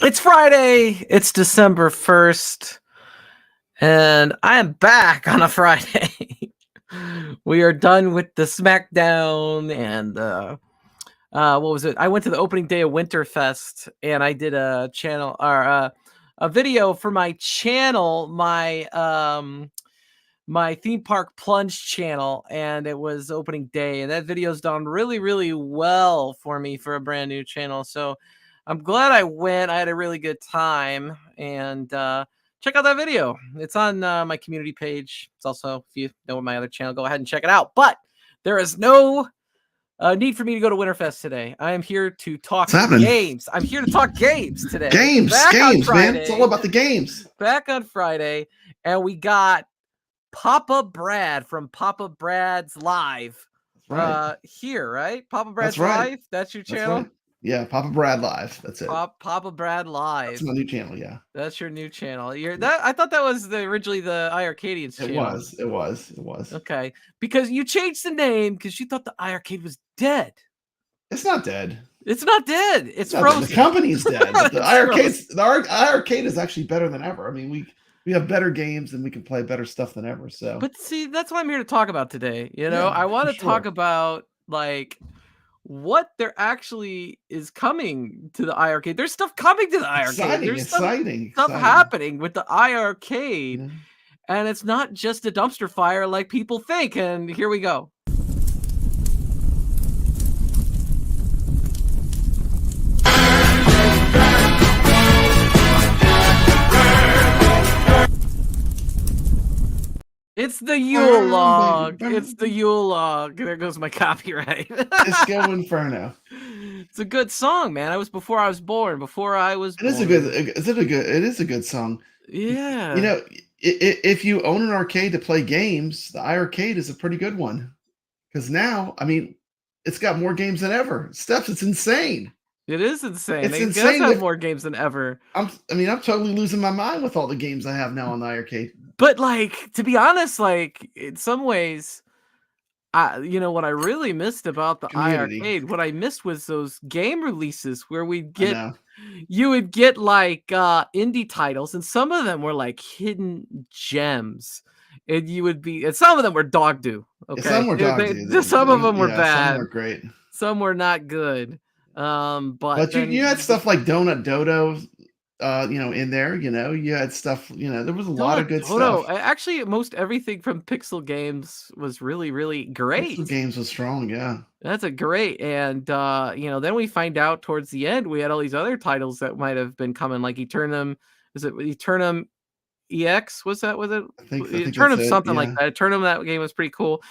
It's Friday. It's December 1st, and I am back on a Friday. We are done with the SmackDown and what was it? I went to the opening day of Winterfest and I did a channel or a video for my channel, my theme park plunge channel, and it was opening day, and that video's done really, really well for me for a brand new channel. So I'm glad I went. I had a really good time, and check out that video. It's on my community page. It's also, if you know my other channel, go ahead and check it out. But there is no need for me to go to Winterfest today. I am here to talk games. I'm here to talk games today. Games, man. It's all about the games. Back on Friday, and we got Papa Brad from Papa Brad's Live. Right. Here, right? Papa Brad's That's right. Live? That's your channel? Right. Yeah, Papa Brad Live. That's it. Papa Brad Live. That's my new channel, yeah. That's your new channel. I thought that was originally the iiRcadians channel. It was. Okay. Because you changed the name because you thought the iiRcade was dead. It's not dead. It's not dead. It's frozen. The company's dead. But the iiRcade is actually better than ever. I mean, we have better games and we can play better stuff than ever. So, but see, that's what I'm here to talk about today. I want to talk about like what there actually is coming to the iiRcade. There's stuff coming to the iiRcade. There's exciting stuff happening with the iiRcade, and it's not just a dumpster fire like people think. And here we go. It's the Yule log. It's the Yule log. There goes my copyright. Disco Inferno. It's a good song, man. Before I was born. It is a good song. Yeah. If you own an arcade to play games, the iiRcade is a pretty good one. Because now, I mean, it's got more games than ever. Steps, it's insane. It is insane. It does have more games than ever. I'm totally losing my mind with all the games I have now on the iiRcade. But like, to be honest, like in some ways, what I really missed about the iiRcade, what I missed was those game releases where you would get like indie titles, and some of them were like hidden gems. And some of them were dog do. Okay, some were dog do. Some of them were bad. Some were great. Some were not good. But you had stuff like Donut Dodo, in there. You had stuff. There was a lot of good stuff. Actually, most everything from Pixel Games was really, really great. Pixel Games was strong, yeah. That's a great, and then we find out towards the end we had all these other titles that might have been coming, like Eternum. Is it Eternum EX? Was it? I think Eternum something like that. Eternum, that game was pretty cool.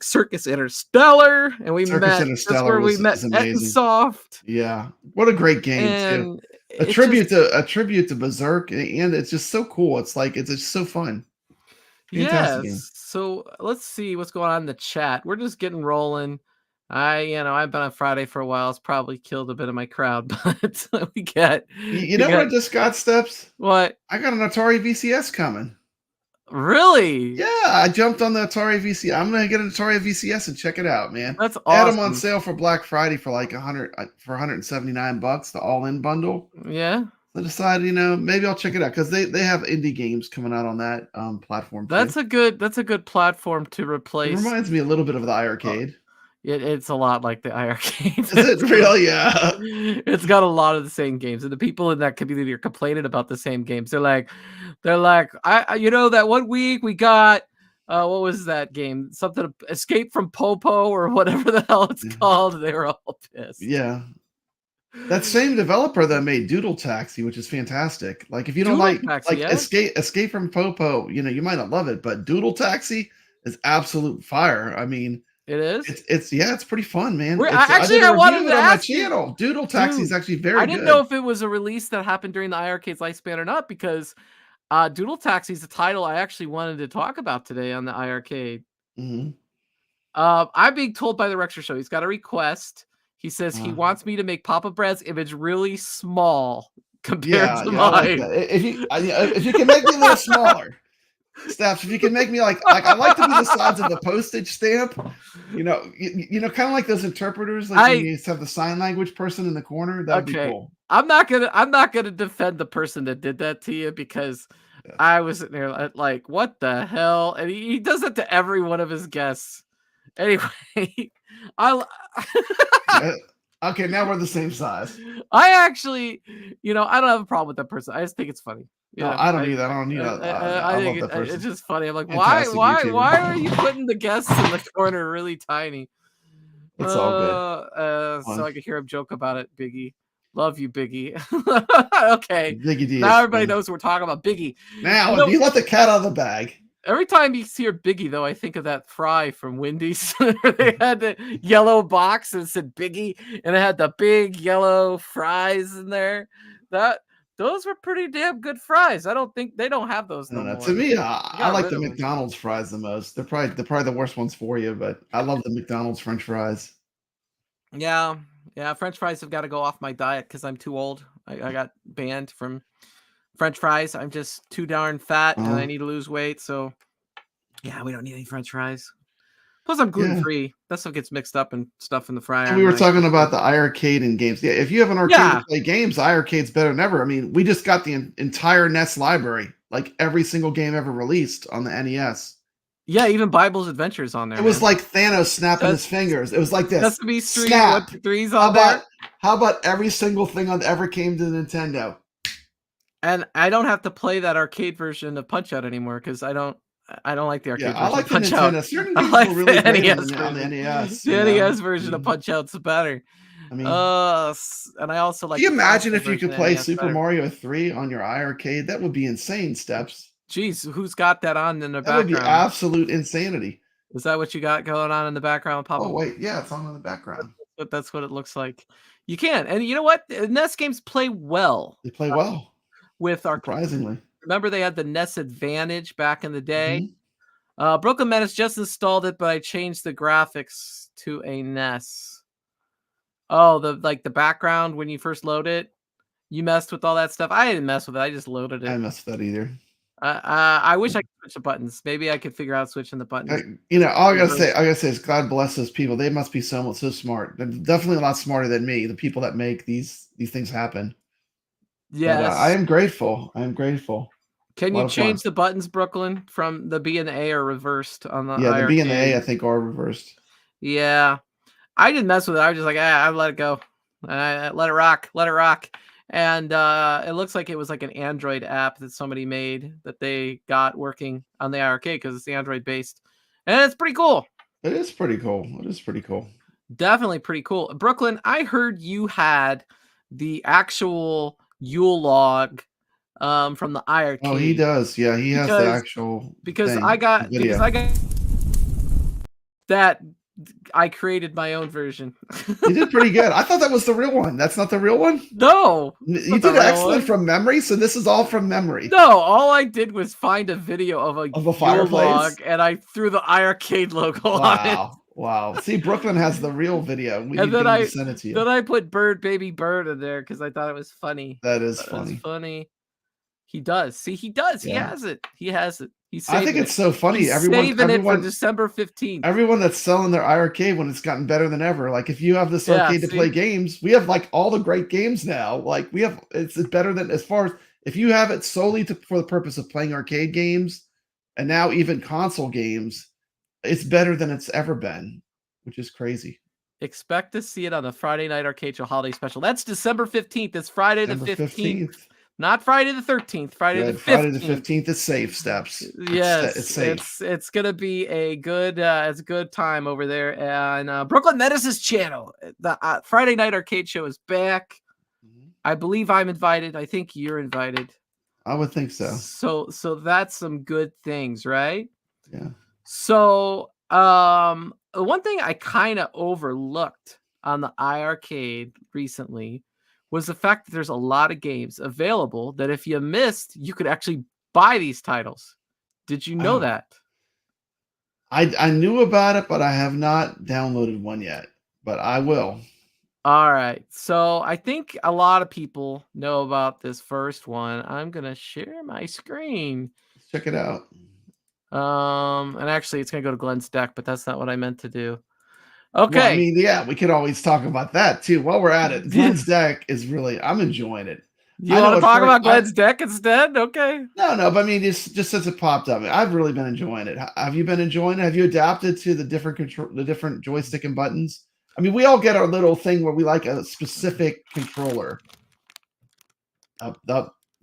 Circus Interstellar, and that's where we met Etsoft. Yeah, what a great game too. A tribute to Berserk, and it's just so cool. It's just so fun. Fantastic game. So let's see what's going on in the chat. We're just getting rolling. I've been on Friday for a while. It's probably killed a bit of my crowd, but we get. What I just got, Steps? What? I got an Atari VCS coming. Really? Yeah, I jumped on the Atari VCS. I'm gonna get an Atari VCS and check it out, man. That's awesome. I had them on sale for Black Friday for like $179, the all-in bundle. Yeah. I decided, maybe I'll check it out because they have indie games coming out on that platform. That's a good platform to replace. It reminds me a little bit of the iiRcade. It's a lot like the iiRcade. Is it really? Yeah. It's got a lot of the same games, and the people in that community are complaining about the same games. They're like, that 1 week we got what was that game? Something Escape from Popo or whatever the hell it's called. They were all pissed. Yeah. That same developer that made Doodle Taxi, which is fantastic. Like if you don't like Escape from Popo, you might not love it, but Doodle Taxi is absolute fire. I mean, it is. It's pretty fun, man. I wanted to ask you. Channel. Doodle Taxi is actually very good. I didn't know if it was a release that happened during the iiRcade's lifespan or not, because Doodle Taxi is a title I actually wanted to talk about today on the iiRcade. Mm-hmm. I'm being told by the Rexer Show he's got a request. He says he wants me to make Papa Brad's image really small compared to mine. Like if you can make it a little smaller. Steps, if you can make me like I like to be the size of a postage stamp, kind of like those interpreters, like when I you used to have the sign language person in the corner, that would be okay. cool. I'm not gonna defend the person that did that to you because Yeah. I was sitting there like, what the hell? And he does it to every one of his guests. Anyway, I Yeah. Okay, now we're the same size. I actually, I don't have a problem with that person. I just think it's funny. No, I don't either. I don't need I I love think that it's person. just funny. I'm like, why, Fantastic why, YouTuber. why are you putting the guests in the corner really tiny? It's all good. So Fun. I could hear him joke about it. Biggie, love you, Biggie. Okay, Biggie D now is everybody fun. knows we're talking about Biggie. You Now, know, you let the cat out of the bag. every time you hear Biggie, though, I think of that fry from Wendy's. They had the yellow box and it said Biggie, and it had the big yellow fries in there. That those were pretty damn good fries. I don't think they don't have those I no don't know. To more. me, They I got like rid the of them. McDonald's fries the most. They're probably the worst ones for you, but I love the McDonald's French fries. Yeah, yeah. French fries have got to go off my diet because I'm too old. I got banned from French fries. I'm just too darn fat, and I Uh, need to lose weight. So yeah, we don't need any French fries. Plus, I'm gluten yeah. free. That stuff gets mixed up and stuff in the fryer, So we and were then I talking can't. about the iArcade and games. Yeah, if you have an arcade to Yeah, play games, iArcade's better than ever. I mean, we just got the entire NES library, like every single game ever released on the NES. yeah. Even Bible's Adventures on It there, was man. like Thanos snapping Ses- his fingers. It was like this. Sesame Street one Snap. through three's How on about there, every single thing on ever came to Nintendo? and I don't have to play that arcade version of Punch Out anymore because I don't like the Yeah, arcade I version of like the Punch Out. Nintendo. Certain I games like were really the great on NES the version. NES, The NES version of Punch Out's better. I mean, And I also can like you the imagine console if you version could of play NES Super better. Mario 3 on your iArcade? That would be insane, Steps. Geez, who's got that on in the That would be background? absolute insanity. Is that what you got going on in the background, Oh, Papa? wait, yeah, it's on in the background. That's what it looks like. You can, and you know what? NES games play well They play well, with arcade. surprisingly. Remember they had the NES Advantage back in the day? Mhm. Brooklyn Menace just installed it, but I changed the graphics to a NES. Oh, the background when you first load it, you messed with all that stuff. I didn't mess with it. I just loaded I it. messed that either. I wish I could switch the buttons. Maybe I could figure out switching the buttons. All Reverse. I gotta say is God bless those people. They must be so smart. They're definitely a lot smarter than me, the people that make these things happen. But I Yes. am grateful. I am grateful. Can A you lot of fun. change the buttons, Brooklyn, from the B and the A are reversed on the Yeah, the B and the A, iArcade? I think, are reversed. Yeah. I didn't mess with it. I was just like, I let it go. Let it rock. Let it rock. And it looks like it was like an Android app that somebody made that they got working on the iArcade because it's Android based. And it's pretty cool. It is pretty cool. It is pretty cool. Definitely pretty cool. Brooklyn, I heard you had the actual Yule log from the Oh, he iArcade does. Yeah, he has the because actual because I thing, the got because video. I got that I created my own version. You did pretty good. I thought that was the real one. That's not the real one? No, it's You not the did real excellent one. from memory, so this is all from memory No, all I did was find a video of a of a Yule fireplace. log and I threw the iArcade logo on it. Wow. Wow. See, Brooklyn has the real video. We need And to then get him to I send it to you. then I put bird baby bird in there because I thought it was funny. That is It was funny. funny. He does. See, he does. He Yeah. has it. He has it. He's I think saving it's it. so funny. He's saving it for December 15th. Everyone that's selling their iArcade when it's gotten better than ever. Like if you have this Yeah, arcade to play see? games, we have like all the great games now. Like we have it's better than as far as if you have it solely for the purpose of playing arcade games and now even console games, it's better than it's ever been, which is crazy. Expect to see it on the Friday Night Arcade Show holiday special. That's December 15th. It's Friday the December 15th. 15th. Not Friday the 13th, Friday the Good. Friday the 15th. 15th is safe steps. It's Yes, safe. it's gonna be a good it's a good time over there and Brooklyn Menace's channel. The Friday Night Arcade Show is back. Mhm. I believe I'm invited. I think you're invited. I would think so. So that's some good things, right? Yeah. So one thing I kind of overlooked on the iArcade recently was the fact that there's a lot of games available that if you missed, you could actually buy these titles. Did you know Oh, that? I knew about it, but I have not downloaded one yet. But I will. All right. So I think a lot of people know about this first one. I'm going to share my screen. Let's check it out. And actually, it's gonna go to Glenn's deck, but that's not what I meant to do. Well, I Okay. mean, yeah, we could always talk about that too. While we're at it, Glenn's deck is really I'm enjoying it. You I want know to at talk first about Glenn's deck instead? Okay. no, but I mean, just since it popped up, I've really been enjoying it. Have you been enjoying it? Have you adapted to the different joystick and buttons? I mean, we all get our little thing where we like a specific controller. Up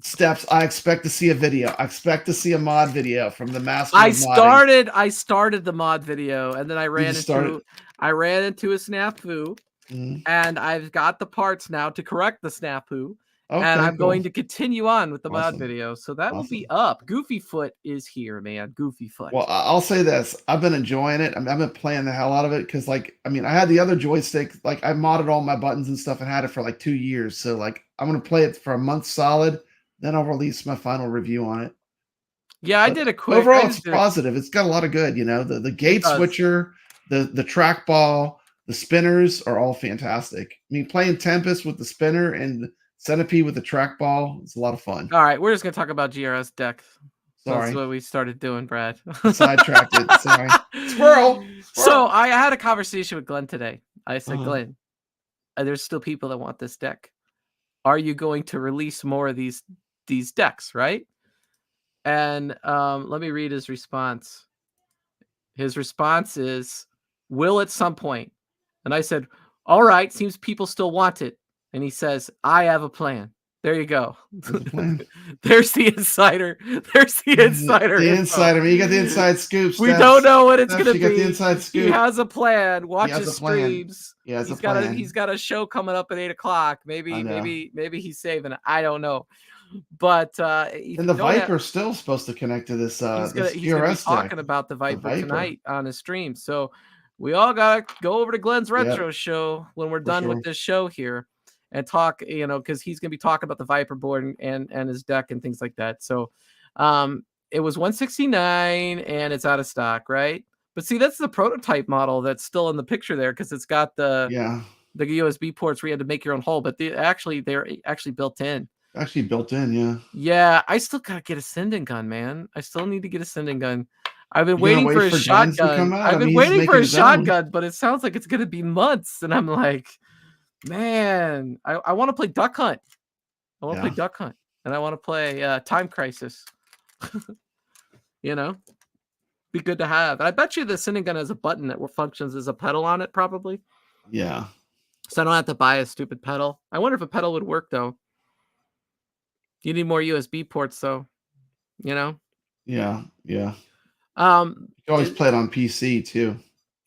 steps. I expect to see a video. I expect to see a mod video from the master of modding. I started the mod video, and then You just started. I ran into a snafu, Mhm. and I've got the parts now to correct the snafu, and Okay, I'm cool. going to continue on with the mod Awesome. video. So that will be Awesome. up. Goofy Foot is here, man. Goofy Foot. Well, I'll say this: I've been enjoying it. I mean, I've been playing the hell out of it because, like, I mean, I had the other joystick, like, I modded all my buttons and stuff, and had it for like 2 years. So, like, I'm gonna play it for a month solid, then I'll release my final review on it. Yeah, I But did a quick. I overall, it's just did it. positive. It's got a lot of good. The It gate does. switcher, the trackball, the spinners are all fantastic. I mean, playing Tempest with the spinner and Centipede with the trackball is a lot of fun. All right, we're just gonna talk about GRS deck. That's Sorry, what we started doing, Brad. sidetracked it. Sorry, squirrel, So squirrel. I had a conversation with Glenn today. I said, Uh, Glenn, there's still people that want this deck. Are you going to release more of these decks, right? And let me read his response. His response is, "Will at some point." And I said, "All right, seems people still want it." And he says, "I have a plan." There you go. there's a plan. There's the insider. There's the insider The info. inside. I mean, you got the inside scoop, We don't Steps. know what it's Steps, gonna you got the be. inside He scoop. has a plan. He Watch has his a plan. streams. He has a plan. He's got a show coming up at 8 o'clock. I know. Maybe he's saving it. I don't know. But if And you the don't have, Viper's still supposed to connect to this this he's gonna be GRS deck. talking about the The Viper Viper. tonight on his stream. So we all gotta go over to Glenn's Yep, retro show when we're for done with sure. this show here and talk, because he's gonna be talking about the Viper board and his deck and things like that. So it was 169 and it's out of stock, right? But see, that's the prototype model that's still in the picture there because it's got Yeah. the USB ports where you had to make your own hole, but they're actually built in. Actually built in, yeah. Yeah, I still gotta get a sending gun, man. I still need to get a sending gun. I've been You gonna waiting wait for a for Glenn's to come shotgun. out? I've I been mean, he's waiting for making a his own. shotgun, but it sounds like it's gonna be months. And I'm like, man, I want to play Duck Hunt. I want to play Yeah. Duck Hunt, and I want to play Time Crisis. You know, be good to have. And I bet you the sending gun has a button that functions as a pedal on it, probably. Yeah. So I don't have to buy a stupid pedal. I wonder if a pedal would work though. You need more USB ports, though. You know. Yeah. Yeah. Um, You can always play it on PC too.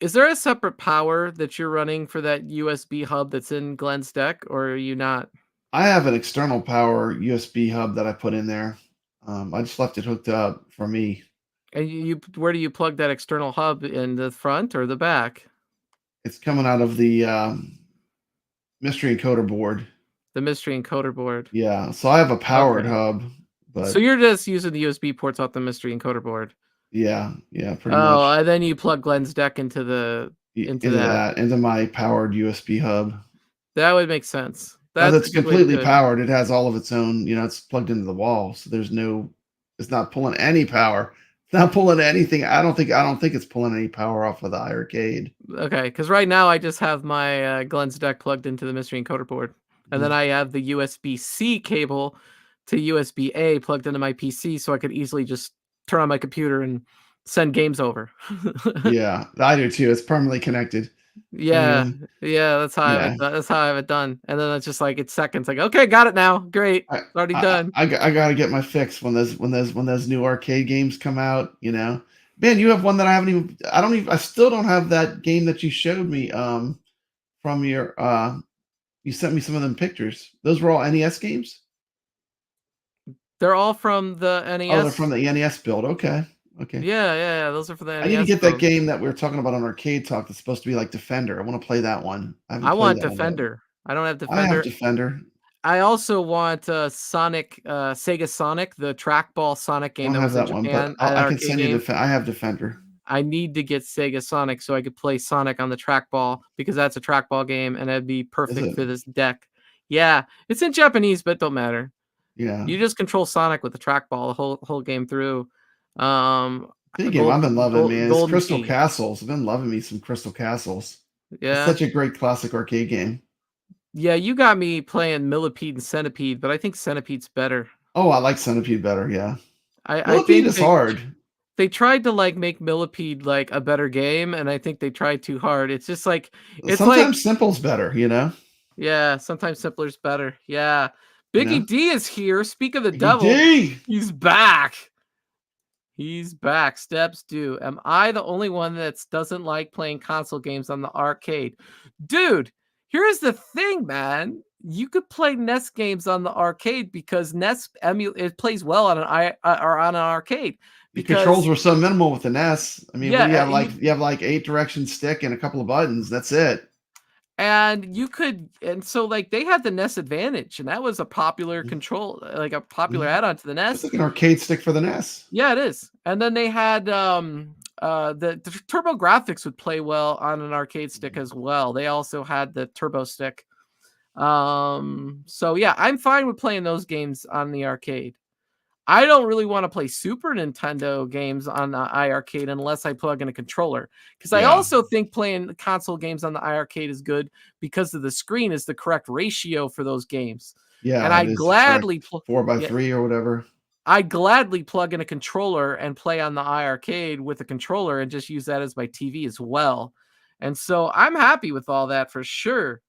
Is there a separate power that you're running for that USB hub that's in Glenn's deck, or are you not? I have an external power USB hub that I put in there. I just left it hooked up for me. And where do you plug that external hub, in the front or the back? It's coming out of the mystery encoder board. The mystery encoder board. Yeah. So I have a powered Okay. hub, So but you're just using the USB ports off the mystery encoder board. yeah, yeah, pretty Oh, much. and then you plug Glenn's deck into Into that. that, into my powered USB hub. That would make sense. Now That's that's a good way to completely do it. powered. It has all of its own, it's plugged into the wall, so it's not pulling any power. It's not pulling anything. I don't think it's pulling any power off of the iiRcade. Okay, because right now I just have my Glenn's deck plugged into the mystery encoder board, and then Mhm. I have the USB-C cable to USB-A plugged into my PC, so I could easily just turn on my computer and send games over. Yeah, I do too. It's permanently connected. Yeah, Yeah, yeah, that's how I have yeah. it done. That's how I have it done, and then it's just like it's seconds. Like, okay, got it now. Great, I it's already done. I gotta get my fix when those new arcade games come out. Man, you have one that I haven't even. I still don't have that game that you showed me. From your you sent me some of them pictures. Those were all NES games. They're all from the Oh, they're from NES. the NES build. Okay, okay. Yeah, yeah, yeah. Those are for the I need to NES get that build. game that we were talking about on Arcade Talk. That's supposed to be like Defender. I want to play that one. I haven't I played want that one yet. Defender. I don't have I have Defender. Defender. I also want Sonic, Sega Sonic, the trackball Sonic I game don't that have was in that one, but Japan, an I can arcade send you game. I have Defender. I need to get Sega Sonic so I could play Sonic on the trackball because that's a trackball game and that'd be Is perfect it? for this deck. Yeah, it's in Japanese, but it don't matter. Yeah. You just control Sonic with the trackball the whole game through. The game I've been loving, man, is Golden Crystal Key. Castles. I've been loving me some Crystal Castles. It's Yeah. such a great classic arcade game. Yeah, you got me playing Millipede and Centipede, but I think Centipede's better. Oh, I like Centipede better, yeah. I Millipede think is hard. they tried to, like, make Millipede, like, a better game, and I think they tried too hard. It's just like it's like Sometimes simple's better, you know? yeah, sometimes simpler's better. Yeah. You know? Biggie D is here. Speak of the Biggie devil, D! he's back. He's back. Steps do. Am I the only one that doesn't like playing console games on the arcade? Dude, here's the thing, man. You could play NES games on the arcade because it plays well on or on an arcade The controls because were so minimal with the NES. I mean, what do you yeah, have, like you have, like, 8 direction stick and a couple of buttons, that's it. and so like they had the NES Advantage, and that was a popular Mhm, control, like a popular mhm. add-on to the It's NES. like an arcade stick for the NES. Yeah, it is. And then they had the Turbo Graphics would play well on an arcade stick Mhm. as well. They also had the Turbo Stick. So yeah, I'm fine with playing those games on the arcade. I don't really want to play Super Nintendo games on the iArcade unless I plug in a controller. Because I Yeah. also think playing console games on the iArcade is good because of the screen is the correct ratio for those games. And Yeah, I it is the correct gladly 4 by yeah, 3 or whatever. I gladly plug in a controller and play on the iArcade with a controller and just use that as my TV as well. And so I'm happy with all that for sure.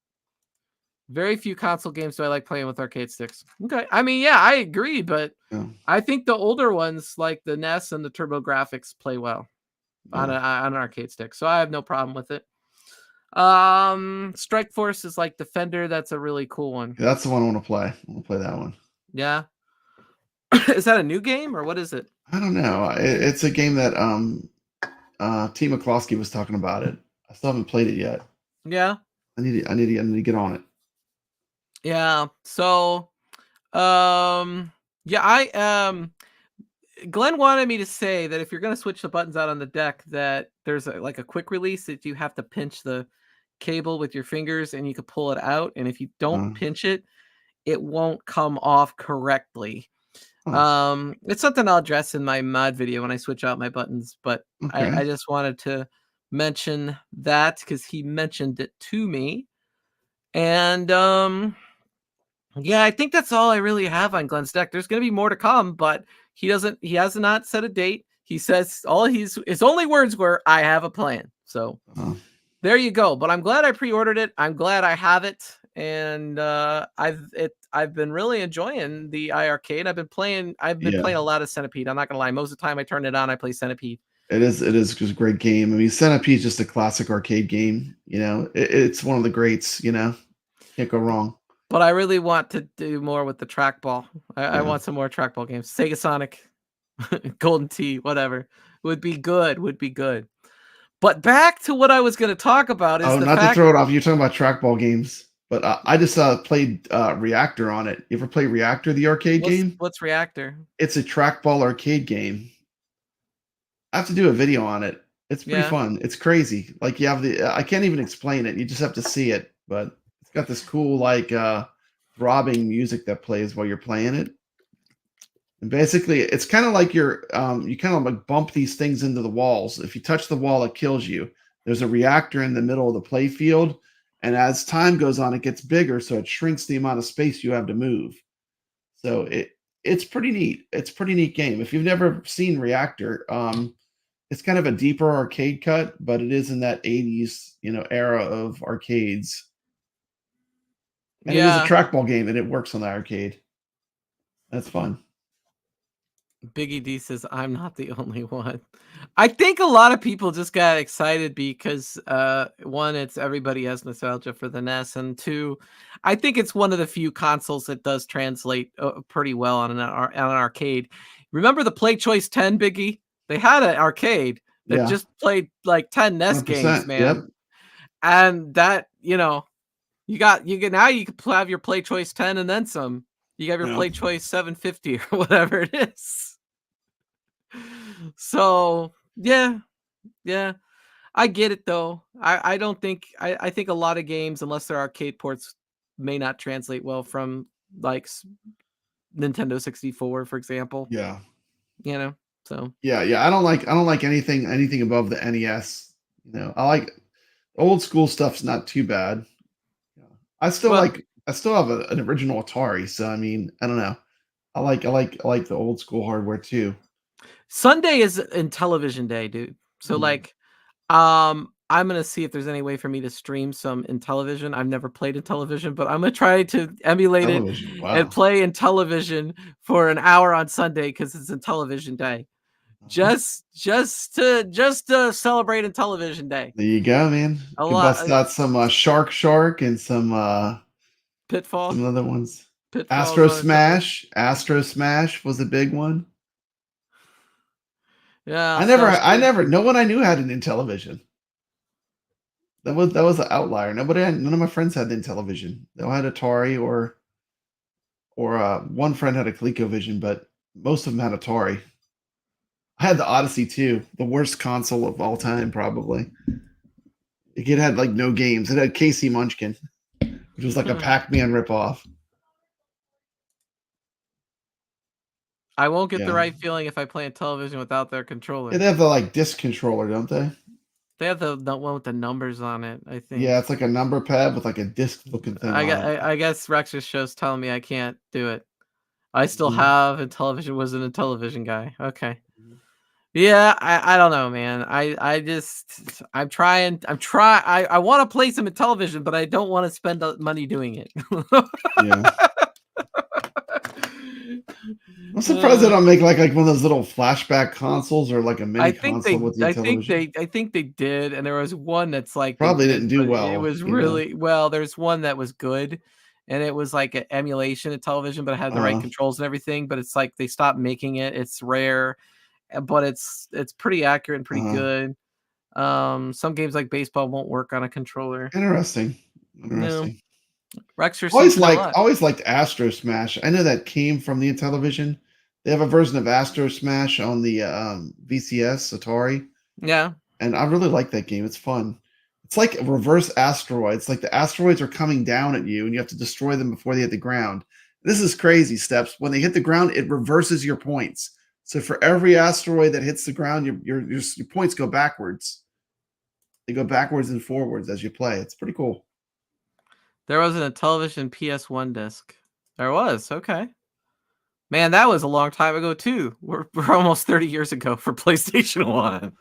Very few console games do I like playing with arcade sticks. Okay. I mean, yeah, I agree, but Yeah, I think the older ones like the NES and the Turbo Graphics play well yeah. on an arcade stick. So I have no problem with it. Strike Force is like Defender. That's a really cool one. That's the one I wanna play. I wanna play that one. Yeah. Is that a new game or what is it? I don't know. It's a game that, T. McCloskey was talking about it. I still haven't played it yet. Yeah. I need to get on it. Yeah. So Um, yeah, Glenn wanted me to say that if you're gonna switch the buttons out on the deck, that there's like a quick release that you have to pinch the cable with your fingers and you could pull it out. And if you don't Uh, pinch it, it won't come off correctly. oh, It's something I'll address in my mod video when I switch out my buttons, but okay. I just wanted to mention that because he mentioned it to me. And yeah, I think that's all I really have on Glenn's deck. There's gonna be more to come, but he has not set a date. He says all his only words were, "I have a plan." So Uh, there you go. But I'm glad I pre-ordered it. I'm glad I have it, and I've been really enjoying the iArcade. I've been yeah. playing a lot of Centipede. I'm not gonna lie. Most of the time I turn it on, I play Centipede. It is just a great game. I mean, Centipede is just a classic arcade game, you know? It's one of the greats, you know? Can't go wrong. But I really want to do more with the trackball. I Yeah. want some more trackball games. Sega Sonic, Golden Tee, whatever. Would be good, would be good. But back to what I was gonna talk about is Oh, the not to fact throw it off, you're talking about trackball games, but, I just, played, Reactor on it. You ever play Reactor, the arcade game? what's Reactor? It's a trackball arcade game. I have to do a video on it. It's pretty Yeah. fun. It's crazy. Like, you have I can't even explain it. You just have to see it, but it's got this cool, like, throbbing music that plays while you're playing it. And basically, it's kinda like you kinda, like, bump these things into the walls. If you touch the wall, it kills you. There's a reactor in the middle of the play field, and as time goes on, it gets bigger, so it shrinks the amount of space you have to move. So it's pretty neat. It's a pretty neat game. If you've never seen Reactor, it's kind of a deeper arcade cut, but it is in that 80s, era of arcades. And it is a Yeah. trackball game, and it works on the arcade. That's fun. Biggie D says, "I'm not the only one." I think a lot of people just got excited because, 1, it's everybody has nostalgia for the NES, and 2, I think it's one of the few consoles that does translate, pretty well on on an arcade. Remember the Play Choice 10, Biggie? They had an arcade that Yeah, just played, like, 10 NES games, 100%. Yep. man, and that, you get now you could have your Play Choice 10 and then some. You have your Yeah. Play Choice 750 or whatever it is. So, yeah, yeah, I get it though. I don't think I think a lot of games, unless they're arcade ports, may not translate well from like Nintendo 64, for example. Yeah. You know, So, Yeah. I don't like anything above the NES. I like old school stuff's not too bad. Yeah. well, I still have an original Atari, so I mean, I don't know. I like the old school hardware too. Sunday is in television day, dude. So, Mm, like, I'm gonna see if there's any way for me to stream some in television. I've never played in television, but I'm gonna try to emulate it television. and Wow. play in television for an hour on Sunday because it's in television day. Uh-huh. Just to celebrate in television day. There you go, man. You A could lot bust out some Shark and Pitfall, some other ones. Pitfalls on a television. Astro Smash was a big one. Yeah, I so never, no one I knew had an Intellivision. That was an outlier. None of my friends had an Intellivision. They all had Atari or one friend had a ColecoVision, but most of them had Atari. I had the Odyssey too, the worst console of all time, probably. It had like no games. It had Casey Munchkin, which was like a Pac-Man ripoff. I won't get the Yeah. right feeling if I play in television without their Yeah, controller. they have the like disc controller, don't they? They have the one with the numbers on it, I Yeah, think. it's like a number pad with like a disc looking thing on it. I guess Rex's show's telling me I can't do it. I still Mhm, have a television, wasn't a television guy. Okay. mhm. Yeah, I don't know, man. I just I wanna play some in television, but I don't wanna spend the money doing it. Yeah. I'm surprised they Uh, don't make like one of those little flashback consoles or like a mini console with your television. I think they did, and there was one that's like they Probably did, didn't do but it well, was really well, there's one that was good, and it was like an emulation of television, but it had the right Uh, controls and everything, but it's like they stopped making it. It's rare, but it's pretty accurate and pretty uh, good. Some games like baseball won't work on a controller. interesting. No, Interesting. Rexer seems to know a lot. Always liked Astro Smash. I know that came from the Intellivision. They have a version of Astro Smash on the VCS Atari, Yeah. and I really like that game. It's fun. It's like a reverse asteroids. Like the asteroids are coming down at you, and you have to destroy them before they hit the ground. This is crazy, Steps. When they hit the ground, it reverses your points. So for every asteroid that hits the ground, your points go backwards. They go backwards and forwards as you play. It's pretty cool. There wasn't a television PS1 disc. There was, okay. Man, that was a long time ago too. We're almost 30 years ago for PlayStation 1.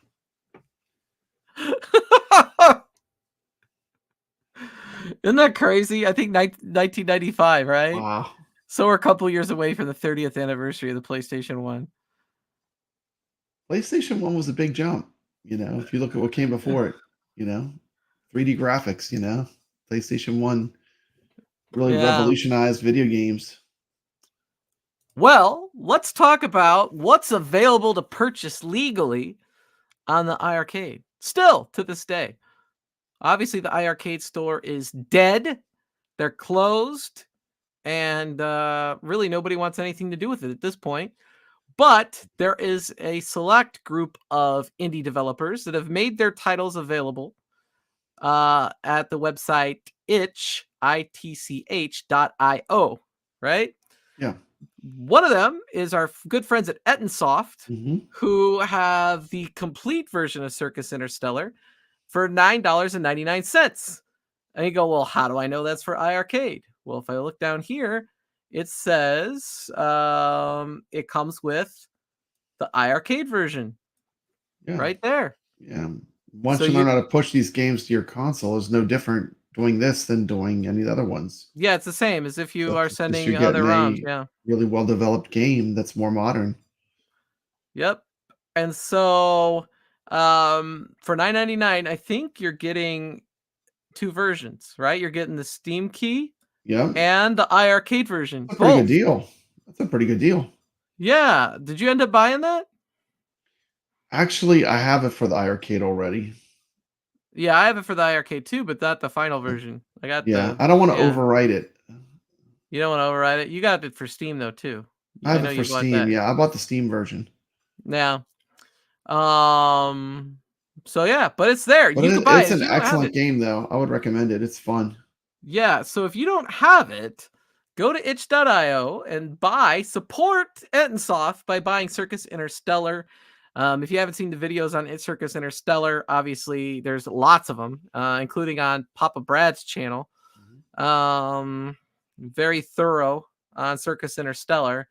Isn't that crazy? I think 1995, right? Wow. So we're a couple years away from the 30th anniversary of the PlayStation 1. PlayStation 1 was a big jump, if you look at what came before it, 3D graphics, PlayStation 1 really Yeah. revolutionized video games. Well, let's talk about what's available to purchase legally on the iArcade. Still to this day. Obviously, the iArcade store is dead. They're closed, and really nobody wants anything to do with it at this point. But there is a select group of indie developers that have made their titles available at the website itch.io, right? Yeah. One of them is our good friends at Etonsoft, Mhm. who have the complete version of Circus Interstellar for $9.99. And you go, well, how do I know that's for iArcade? Well, if I look down here, it says it comes with the iArcade version Yeah. right there. Yeah. So Once you learn you, how to push these games to your console, it's no different doing this than doing any of the other ones. yeah, it's the same as if you So are it's just sending you're other getting ROMs. a Yeah. really well-developed game that's more modern. Yep. And so for 9.99, I think you're getting two versions, right? You're getting the Steam key Yep. and the iArcade version, That's a pretty good both. deal. That's a pretty good deal. Yeah. Did you end up buying that? Actually, I have it for the iArcade already. Yeah, I have it for the iArcade too, but not the final version. I got Yeah, the I don't wanna yeah. overwrite it. You don't want to override it. You got it for Steam though too. I I have know it for you bought Steam, that. yeah, I bought the Steam version. Yeah. Um. So yeah, but it's there. But You could buy it it's if an you don't have excellent it. game, though. I would recommend it, it's fun. Yeah. So if you don't have it, go to itch.io and support Ensoft by buying Circus Interstellar. If you haven't seen the videos on Circus Interstellar, obviously there's lots of them, including on Papa Brad's channel. Mhm. Very thorough on Circus Interstellar.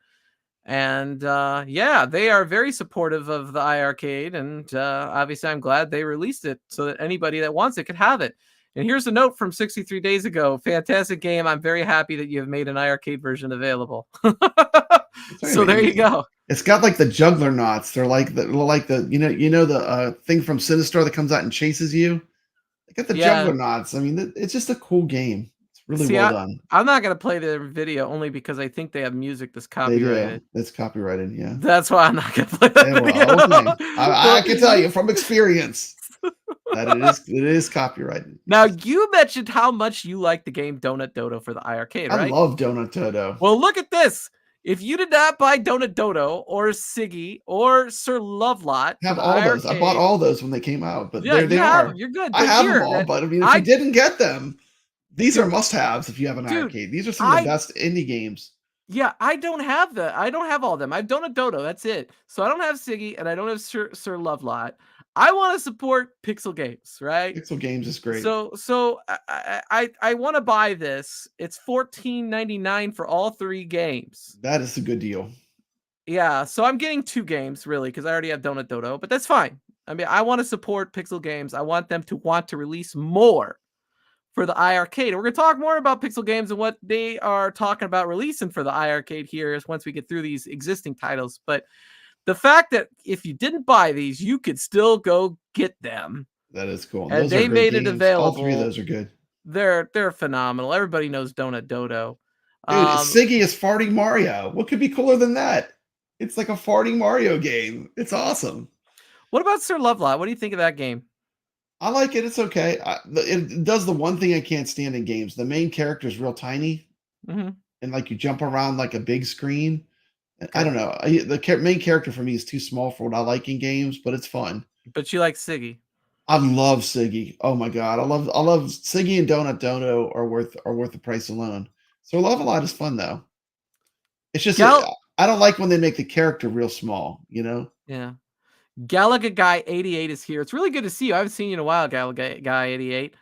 And yeah, they are very supportive of the iArcade, and obviously I'm glad they released it so that anybody that wants it could have it. And here's a note from 63 days ago. Fantastic game. I'm very happy that you have made an iArcade version available. So there you go. It's got like the juggler knots. They're like the the thing from Sinistar that comes out and chases you. They got the Yeah. juggler knots. I mean, it's just a cool game. It's really See, well done. I'm not gonna play the video only because I think they have music that's They do. copyrighted. It's copyrighted. Yeah. That's why I'm not gonna play that Yeah, well, okay. I can tell video. you from experience that it is copyrighted. Now, Yes. you mentioned how much you like the game Donut Dodo for the iArcade, I right? love Donut Toto. Well, look at this. If you did not buy Donut Dodo or Siggy or Sir Lovelot I for have the all those. I bought iArcade, all those when they came out, but yeah, there they you have them. are. You're good. I But have them here, all, but I mean, if you I, didn't get them, these are dude, must-haves if you have an dude, arcade. These are some of the I, best indie games. yeah, I don't have all of them. I have Donut Dodo. That's it. So I don't have Siggy and I don't have Sir Lovelot. I want to support Pixel Games, right? Pixel Games is great. So I want to buy this. It's $14.99 for all 3 games. That is a good deal. Yeah, so I'm getting 2 games really because I already have Donut Dodo, but that's fine. I mean, I want to support Pixel Games. I want them to want to release more for the iArcade. And we're going to talk more about Pixel Games and what they are talking about releasing for the iArcade here is once we get through these existing titles. But the fact that if you didn't buy these, you could still go get them. That is cool. And Those are they great made it games. All 3 of available. those are good. They're phenomenal. Everybody knows Donut Dodo. Dude, Um, Siggy is farting Mario. What could be cooler than that? It's like a farting Mario game. It's awesome. what about Sir Lovelot? What do you think of that game? I like it. It's okay. It does the one thing I can't stand in games. The main character is real tiny, Mhm. and like you jump around like a big screen. I Okay. don't know. Main character for me is too small for what I like in games, but it's fun. But you like Siggy. I love Siggy. Oh my god, I love Siggy and Donut Dono are worth the price alone. So Love a Lot is fun though. It's just Gal I don't like when they make the character real small. Yeah. Galaga Guy 88 is here. It's really good to see you. I haven't seen you in a while, Galaga Guy 88.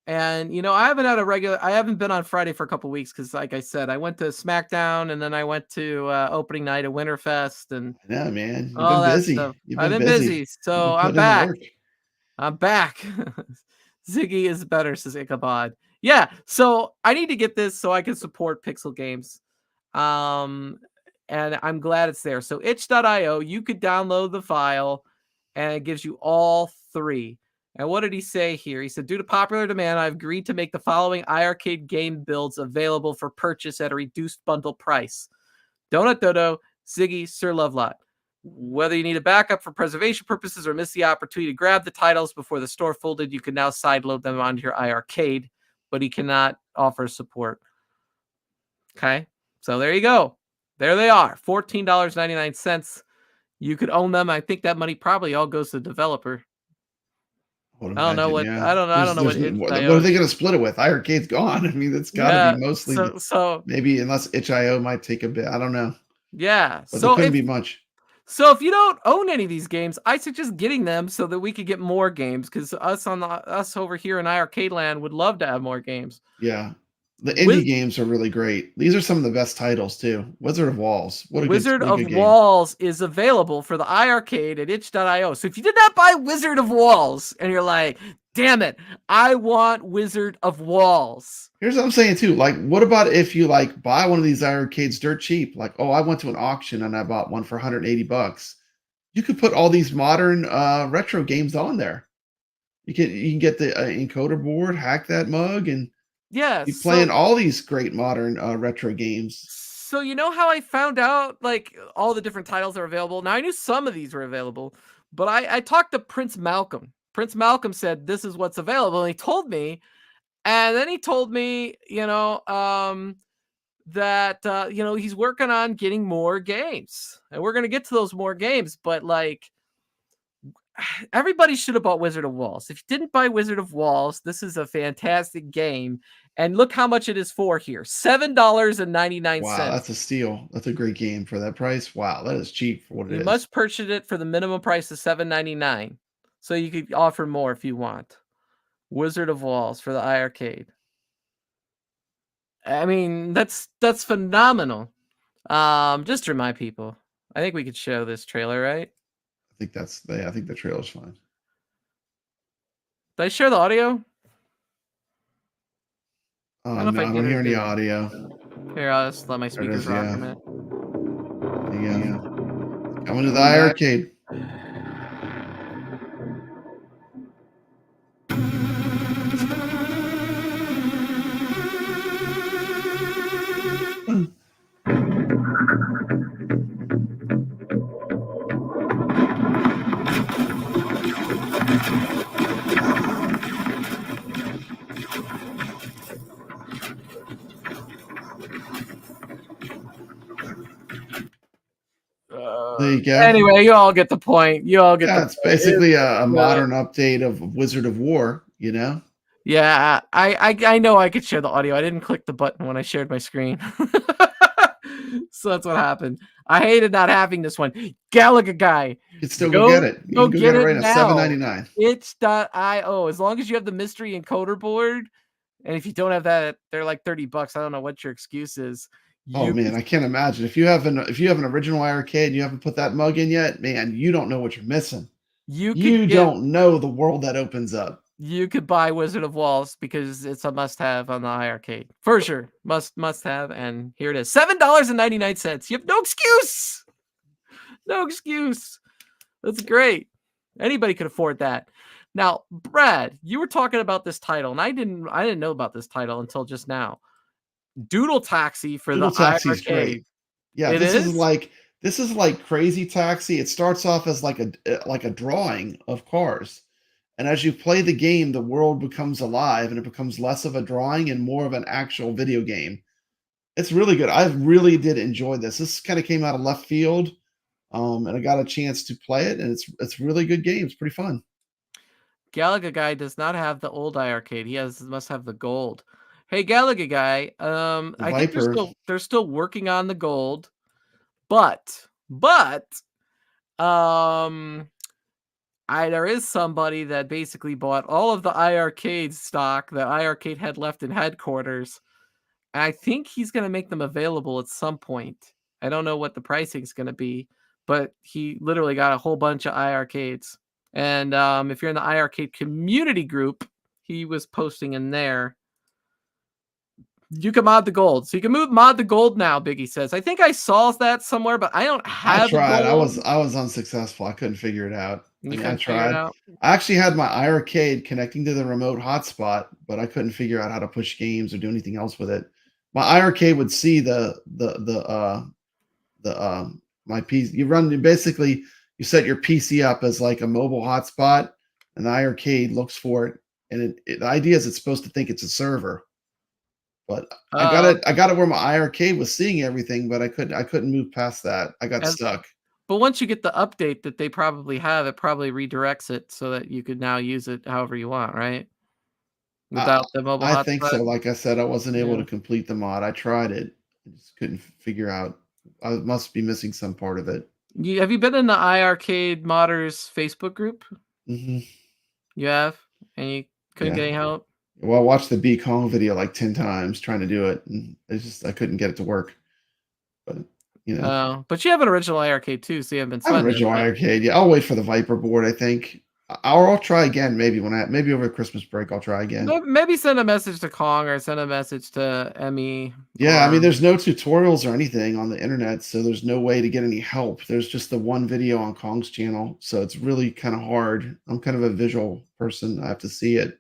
And I haven't been on Friday for a couple weeks because, like I said, I went to SmackDown and then I went to opening night at Winterfest and I know, man. You've all been that busy. stuff. You've I've been been busy. busy, You've so been I'm putting in the back. work. I'm back. Ziggy is better, says Ichabod. Yeah, so I need to get this so I can support Pixel Games. Um, and I'm glad it's there. So itch.io, you could download the file and it gives you all 3. And what did he say here? He said, due to popular demand, I've agreed to make the following iArcade game builds available for purchase at a reduced bundle price. Donut Dodo, Ziggy, Sir Lovelot. Whether you need a backup for preservation purposes or miss the opportunity to grab the titles before the store folded, you can now sideload them onto your iArcade, but he cannot offer support. Okay, so there you go. There they are, $14.99. You could own them. I think that money probably all goes to the developer. I would I don't know imagine, what yeah. I don't know what What itch.io. are they going to split it with? iArcade's gone. I mean, it's got to be Yeah, mostly so maybe unless itch.io might take a bit. I don't know, yeah. but there couldn't be much. So if you don't own any of these games, I suggest getting them so that we could get more games because us over here in iArcade land would love to have more games. Yeah. The indie Wiz- games are really great. These are some of the best titles too. Wizard of Walls. Wizard What a of good game. Walls is available for the iArcade at itch.io. So if you did not buy Wizard of Walls and you're like, damn it, I want Wizard of Walls. Here's what I'm saying too. Like, what about if you like buy one of these arcades dirt cheap? Like, oh, I went to an auction and I bought one for $180. You could put all these modern retro games on there. You can get the encoder board, hack that mug, and Yeah, be playing all these great modern retro games. so you know how I found out like all the different titles are available? Now I knew some of these were available, but I talked to Prince Malcom. Prince Malcom said this is what's available, and he told me, and then he told me, that he's working on getting more games, and we're gonna get to those more games, but like everybody should have bought Wizard of Walls. If you didn't buy Wizard of Walls, this is a fantastic game. And look how much it is for here, $7.99. Wow, that's a steal. That's a great game for that price. Wow, that is cheap for what it You is. must purchase it for the minimum price of $7.99. So you could offer more if you want. Wizard of Walls for the iArcade. I mean, that's phenomenal. Just to remind people, I think we could show this trailer, right? I think the trailer's fine. Did I share the audio? I don't know if No, I I did don't or hear any didn't. audio. Here, I'll just let my There it speakers is, rock a yeah. minute. There you go. Coming to the iArcade. There you go. Anyway, you all get the point. You all get the Yeah, it's point. It's basically a good. modern update of Wizard of War, you know? Yeah, I know I could share the audio. I didn't click the button when I shared my screen. So that's what happened. I hated not having this one. Galaga guy, You can still go get go it. You go can go get get it it right now, now. $7.99. Itch.io. As long as you have the mystery encoder board, and if you don't have that, they're like $30. I don't know what your excuse is. Oh You man, could I can't imagine. If you have an original arcade and you haven't put that mug in yet, man, you don't know what you're missing. you could You get don't know the world that opens up. you could buy Wizard of Walls because it's a must-have on the iArcade. For sure. Must have, and here it is. $7.99. You have no excuse. No excuse. That's great. Anybody could afford that. Now, Brad, you were talking about this title, and I didn't know about this title until just now. Doodle Taxi for the Doodle Taxi's iArcade. great. Yeah, It is? this is like Crazy Taxi. It starts off as like a drawing of cars. And as you play the game, the world becomes alive and it becomes less of a drawing and more of an actual video game. It's really good. I really did enjoy this. This kind of came out of left field, and I got a chance to play it, and it's really good game. It's pretty fun. Galaga Guy does not have the old iArcade. He must have the gold. Hey, Galaga Guy, The I think Viper, they're still working on the gold, but um there is somebody that basically bought all of the iArcade stock that iArcade had left in headquarters. And I think he's gonna make them available at some point. I don't know what the pricing is gonna be, but he literally got a whole bunch of iArcades. And if you're in the iArcade community group, he was posting in there. You can mod the gold. So you can mod the gold now, Biggie says. I think I saw that somewhere, but I don't I have tried. I gold. was I was unsuccessful. I couldn't figure it out. I You mean, I couldn't figure it tried. out. I actually had my iArcade connecting to the remote hotspot, but I couldn't figure out how to push games or do anything else with it. My iArcade would see my PC. You set your PC up as like a mobile hotspot, and the iArcade looks for it. And the idea is it's supposed to think it's a server. But I got it where my iArcade was seeing everything, but I couldn't move past that. I got as stuck. But once you get the update that they probably have, it probably redirects it so that you could now use it however you want, right? I Without the mobile I think hotspot? so. Like I said, I wasn't able Yeah. to complete the mod. I tried it. I just couldn't figure out. I must be missing some part of it. Have you been in the iArcade Modders Facebook group? Mhm. You have? And you couldn't Yeah. get any help? Well, I watched the B Kong video like 10 times trying to do it, and I couldn't get it to work. But, you know, Oh, but you have an original iArcade too, so you haven't been I have an sweating it, original but arcade. Yeah, I'll wait for the Viper board, I think. I'll try again maybe over Christmas break, I'll try again. maybe send a message to Kong or send a message to Emmy Yeah, I mean, or there's no tutorials or anything on the internet, so there's no way to get any help. There's just the one video on Kong's channel, so it's really kind of hard. I'm kind of a visual person. I have to see it.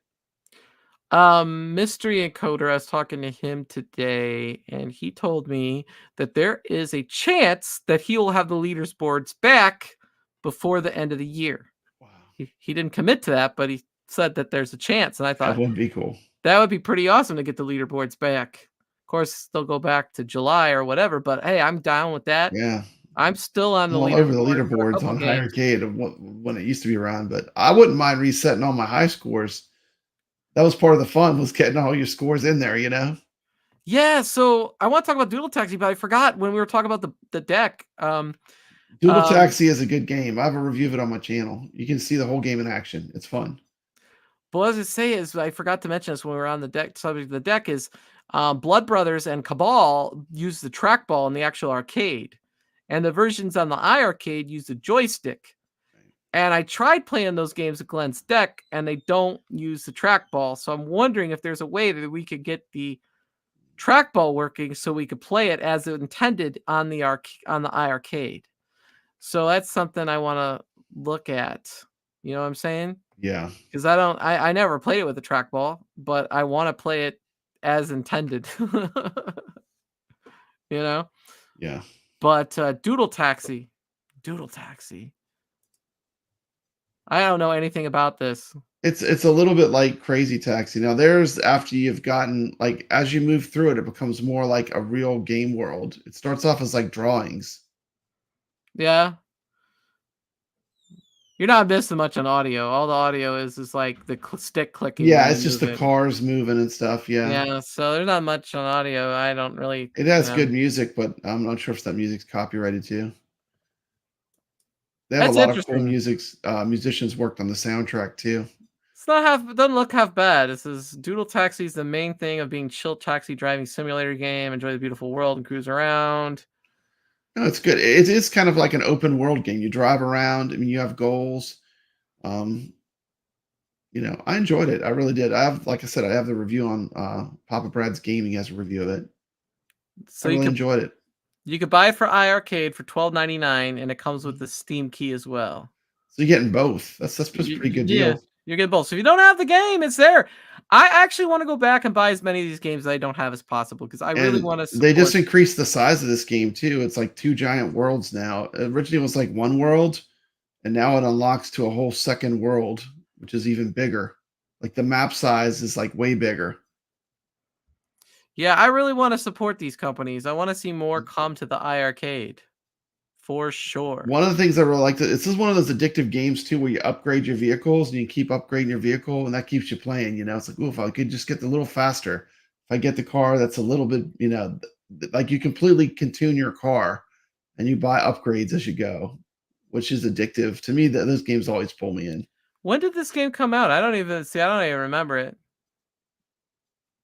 Mystery Encoder. I was talking to him today, and he told me that there is a chance that he will have the leaders boards back before the end of the year. Wow, He didn't commit to that, but he said that there's a chance, and I that thought would be cool. that would be pretty awesome to get the leaderboards back. Of course, they'll go back to July or whatever, but hey, I'm down with that. Yeah, I'm still on I'm the all over the leaderboard for a leaderboards couple on games. Higher Arcade of when it used to be around, but I wouldn't mind resetting all my high scores. That was part of the fun, was getting all your scores in there, you know? Yeah, so I want to talk about Doodle Taxi, but I forgot when we were talking about the deck. Doodle Um, Taxi is a good game. I have a review of it on my channel. You can see the whole game in action. It's fun. but what I was gonna say is I forgot to mention this when we were on the deck. Subject of the deck is Blood Brothers and Cabal use the trackball in the actual arcade, and the versions on the iArcade use the joystick. And I tried playing those games with Glenn's deck, and they don't use the trackball. So I'm wondering if there's a way that we could get the trackball working so we could play it as intended on the iArcade. So that's something I want to look at. You know what I'm saying? Yeah. Because I never played it with a trackball, but I want to play it as intended. You know? Yeah. But Doodle Taxi. I don't know anything about this. It's a little bit like Crazy Taxi. Now there's after you've gotten like as you move through it, it becomes more like a real game world. It starts off as like drawings. Yeah. You're not missing much on audio. All the audio is like the stick clicking Yeah, when you it's just move the it. cars moving and stuff. Yeah. Yeah, so there's not much on audio. I don't really, It has good music, but I'm not sure if that music's copyrighted too. They have a That's lot of cool interesting. musicians worked on the soundtrack too. It's not half. It doesn't look half bad. This is Doodle Taxi is the main thing of being chill taxi driving simulator game. Enjoy the beautiful world and cruise around. No, it's good. It is kind of like an open world game. You drive around. I mean, you have goals. Um, I enjoyed it. I really did. I have, like I said, I have the review on Papa Brad's Gaming has a review of it. I So really enjoyed it. you could buy it for iArcade for $12.99, and it comes with Mhm. the Steam key as well. So you're getting both. That's a pretty good Yeah, deal. you get both. So if you don't have the game, it's there. I actually want to go back and buy as many of these games that I don't have as possible because I really And want to they just support. increased the size of this game too. It's like two giant worlds now. Originally it was like one world, and now it unlocks to a whole second world, which is even bigger. Like the map size is like way bigger. Yeah, I really want to support these companies. I want to see more come to the iArcade for sure. One of the things I really like, this is one of those addictive games too, where you upgrade your vehicles and you keep upgrading your vehicle, and that keeps you playing. It's like, oh, if I could just get a little faster, if I get the car that's a little bit, like you completely can tune your car, and you buy upgrades as you go, which is addictive to me. That those games always pull me in. When did this game come out? I don't even see. I don't even remember it.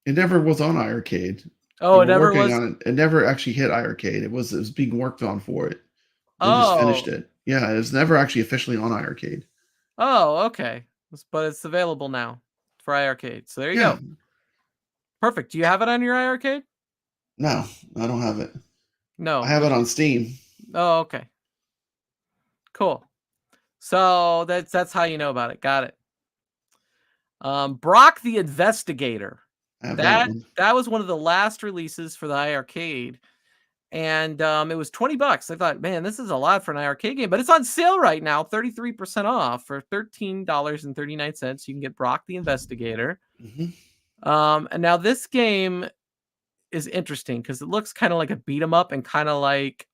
It never was on iArcade. They Oh, it were never working was. on it. It never actually hit iArcade. It was being worked on for it. They just finished Oh, it. Yeah, it was never actually officially on iArcade. oh, okay. But it's available now for iArcade. So there you Yeah, go. Perfect. Do you have it on your iArcade? no, I don't have it. I No. have it Would you? on Steam. Oh, okay. Cool. So that's how you know about it. Got it. Brock the Investigator. I have that That one. that was one of the last releases for the iArcade, and it was $20. I thought, man, this is a lot for an iArcade game, but it's on sale right now, 33% off for $13.39. You can get Brock the Investigator. Mhm. And now this game is interesting because it looks kind of like a beat 'em up and kind of like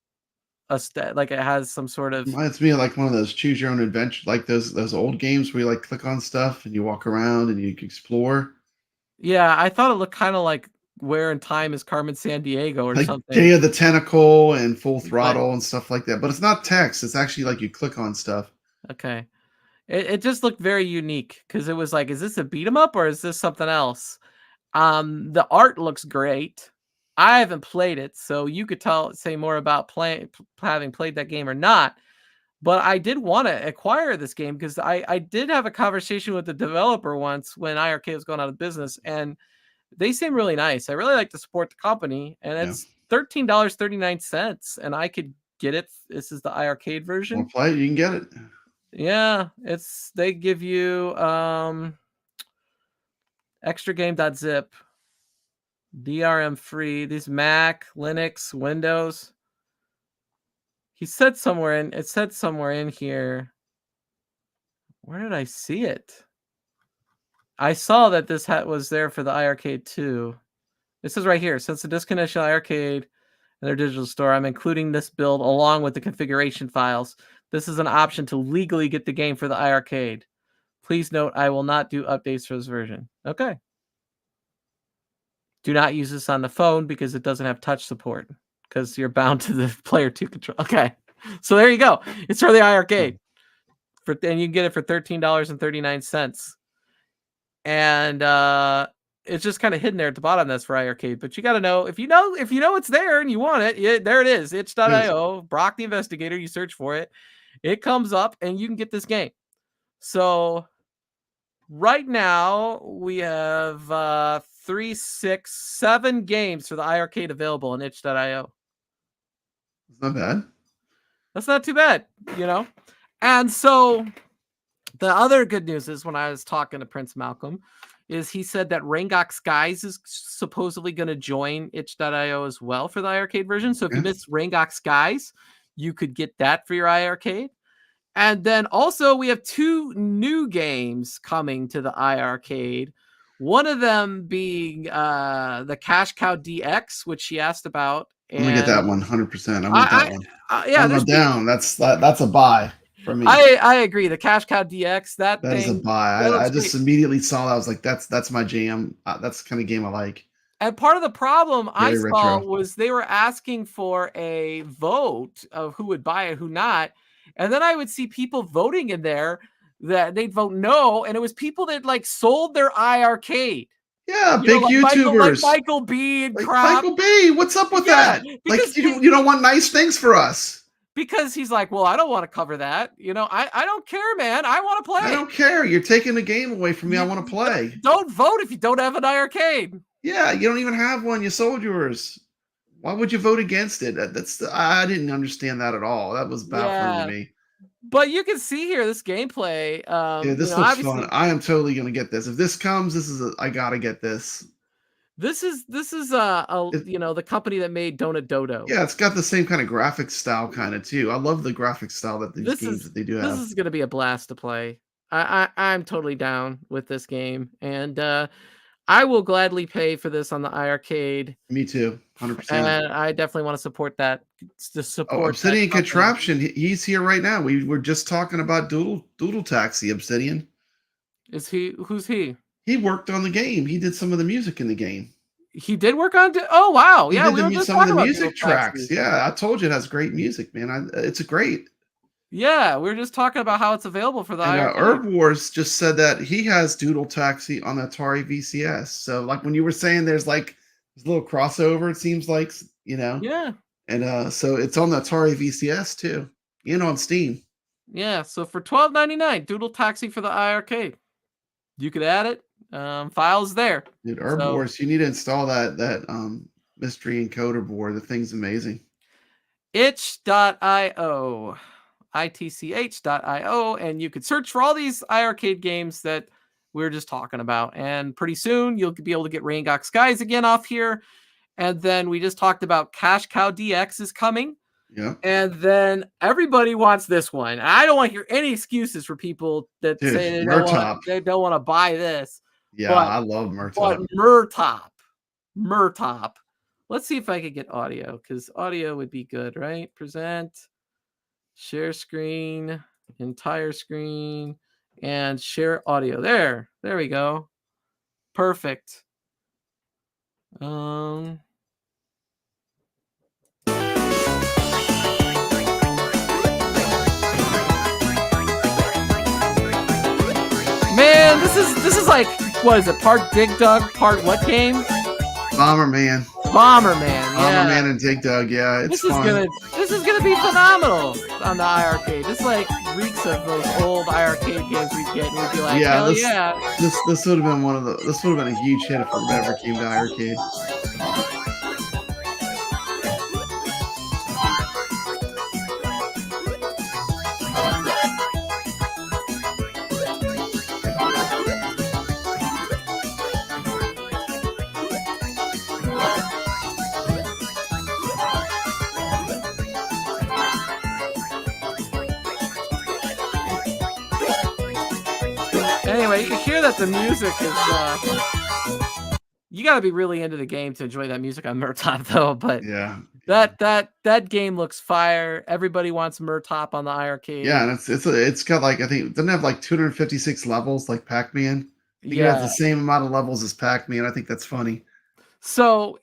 like it has some sort of. Reminds me of like one of those choose your own adventure, like those old games where you like click on stuff and you walk around and you explore, Yeah, I thought it looked kind of like Where in Time is Carmen San Diego or like Day something, of the Tentacle and Full but Throttle and stuff like that. But it's not text; it's actually like you click on stuff. okay. It just looked very unique because it was like, is this a beat 'em up or is this something else? The art looks great. I haven't played it, so you could say more about having played that game or not. But I did want to acquire this game because I did have a conversation with the developer once when iArcade was going out of business, and they seem really nice. I really like to support the company, and Yeah, it's $13.39, and I could get it. This is the iArcade want version. to play it? You can get it. Yeah, they give you extra game.zip, DRM free, these Mac, Linux, Windows. It said somewhere in here. Where did I see it? I saw that this was there for the iArcade too. It says right here, since the disconnection of iArcade and their digital store, I'm including this build along with the configuration files. This is an option to legally get the game for the iArcade. Please note, I will not do updates for this version. Okay. Do not use this on the phone because it doesn't have touch support because you're bound to the player 2 control. Okay. So there you go. It's for the iiRcade. And you can get it for $13.39. And it's just kind of hidden there at the bottom. That's for iiRcade. But you got to know if you know it's there and you want it, there it is. Itch.io, Brock the Investigator. You search for it. It comes up and you can get this game. So right now we have 3, 6, 7 games for the iiRcade available on itch.io. It's not bad. That's not too bad, And so the other good news is when I was talking to Prince Malcom is he said that Rangok Skies is supposedly going to join itch.io as well for the iiRcade version. So if you miss Rangok Skies, you could get that for your iiRcade. And then also we have 2 new games coming to the iiRcade. One of them being the Cash Cow DX, which she asked about. I'm gonna get that one 100%. I want that one. Yeah, there's down. That's a buy for me. I agree. The Cash Cow DX, that thing is a buy. I just immediately saw that. I was like, that's my jam. That's the kind of game I like. And part of the problem I saw was they were asking for a vote of who would buy it, who not. And then I would see people voting in there that they'd vote no. And it was people that like sold their iiRcade. Yeah, big YouTubers. Michael B and crap. Michael B, what's up with that? Like you don't want nice things for us. Because he's like, well, I don't want to cover that. I don't care, man. I want to play. I don't care. You're taking the game away from me. I want to play. Don't vote if you don't have an iiRcade. Yeah, you don't even have one. You sold yours. Why would you vote against it? I didn't understand that at all. That was baffling to me. But you can see here this gameplay. Yeah, this looks fun. I am totally gonna get this. If this comes, I gotta get this. This is the company that made Donut Dodo. Yeah, it's got the same kind of graphic style kind of too. I love the graphic style that these games that they do have. This is gonna be a blast to play. I'm totally down with this game, and I will gladly pay for this on the iiRcade. Me too, 100%. And I definitely want to support that. Obsidian Contraption. He's here right now. We were just talking about Doodle Taxi. Obsidian. Is he? Who's he? He worked on the game. He did some of the music in the game. He did work on it. Oh wow! Yeah, we were just some of the music tracks. Yeah, I told you it has great music, man. It's great. Yeah, we were just talking about how it's available for the iiRcade. Herb Wars just said that he has Doodle Taxi on the Atari VCS. So, like when you were saying, there's like this little crossover. It seems like Yeah. And so it's on the Atari VCS too, and on Steam. Yeah. So for $12.99, Doodle Taxi for the iiRcade, you could add it. Files there. Dude, Herb Wars, you need to install that mystery encoder board. The thing's amazing. Itch.io. itch.io, and you could search for all these iiRcade games that we were just talking about. And pretty soon you'll be able to get Rangok Skies again off here. And then we just talked about Cash Cow DX is coming. Yeah. And then everybody wants this one. I don't want to hear any excuses for people that say they don't want to buy this. Yeah, I love Murtop. But Murtop. Let's see if I could get audio, because audio would be good, right? Present. Share screen, entire screen, and share audio. There we go. Perfect. Man, this is like, what is it? Part Dig Dug, part what game? Bomberman. Yeah. Bomberman and Dig Dug. Yeah, it's fun. This is gonna be phenomenal on the iiRcade. This like reeks of those old iiRcade games we'd get, and we'd be like, hell yeah. This would have been this would have been a huge hit if it ever came to iiRcade. Anyway, you can hear that the music is you got to be really into the game to enjoy that music on Murtop, though. But yeah, Yeah. That game looks fire. Everybody wants Murtop on the Yeah, iArcade. and it's got, like, I think it doesn't have, like, 256 levels like Pac-Man? I think it has Yeah. the same amount of levels as Pac-Man, I think that's funny. So